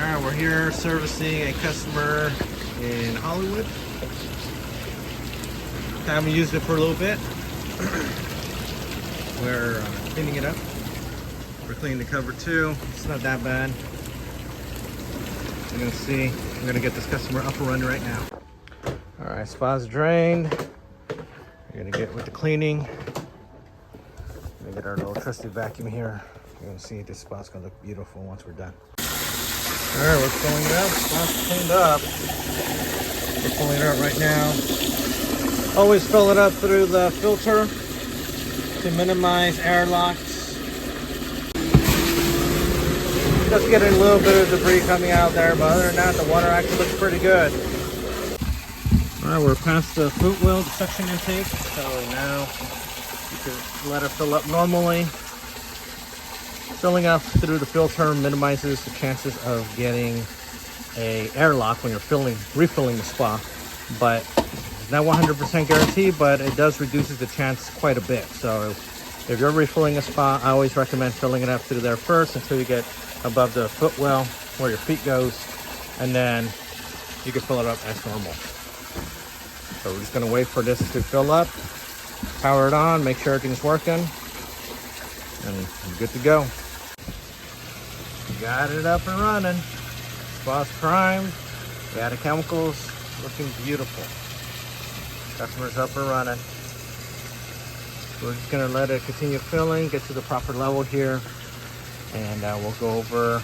Alright, we're here servicing a customer in Hollywood. Haven't used it for a little bit. We're cleaning it up. We're cleaning the cover too. It's not that bad. You're gonna see, we're gonna get this customer up and running right now. Alright, spa's drained. We're gonna get with the cleaning. We're gonna get our little trusty vacuum here. You're gonna see this spot's gonna look beautiful once we're done. Alright, we're filling it up. Spot's cleaned up. We're pulling it out right now. Always fill it up through the filter to minimize air locks. Just getting a little bit of debris coming out there, but other than that, the water actually looks pretty good. Alright, we're past the foot wheel, the suction intake, so now you can let it fill up normally. Filling up through the filter minimizes the chances of getting a airlock when you're refilling the spa, but it's not 100% guarantee, but it does reduces the chance quite a bit. So if you're refilling a spa, I always recommend filling it up through there first until you get above the footwell where your feet goes, and then you can fill it up as normal. So we're just going to wait for this to fill up, power it on, make sure everything's working, and we're good to go. Got it up and running. Spa's primed. We added chemicals. Looking beautiful. Customer's up and running. We're just going to let it continue filling, get to the proper level here, and we'll go over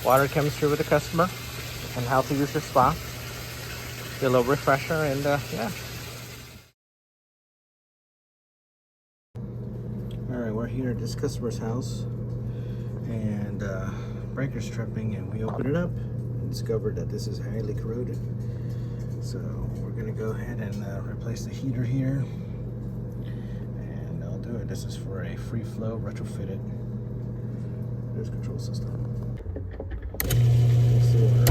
water chemistry with the customer and how to use your spa. Get a little refresher, and yeah. Alright, we're here at this customer's house, and breaker's tripping, and we opened it up and discovered that this is highly corroded. So we're going to go ahead and replace the heater here, and I'll do it. This is for a FlowFlow retrofitted cruise control system. Let's see what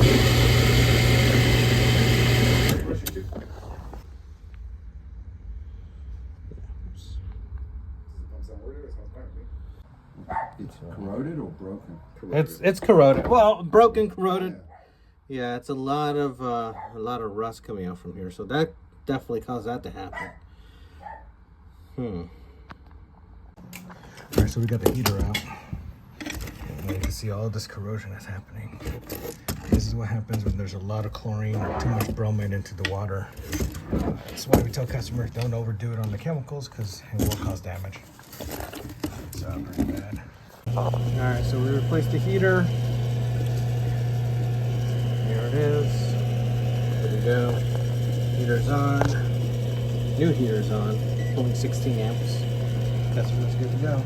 It's corroded or broken? It's corroded. Well, broken, corroded. Yeah, it's a lot of rust coming out from here, so that definitely caused that to happen. All right, so we got the heater out, and you can see all this corrosion that's happening. This is what happens when there's a lot of chlorine or too much bromine into the water. That's why we tell customers don't overdo it on the chemicals, because it will cause damage. So pretty bad. Alright, so we replaced the heater. Here it is. There we go. Heater's on. New heater's on. Pulling 16 amps. Customer's good to go.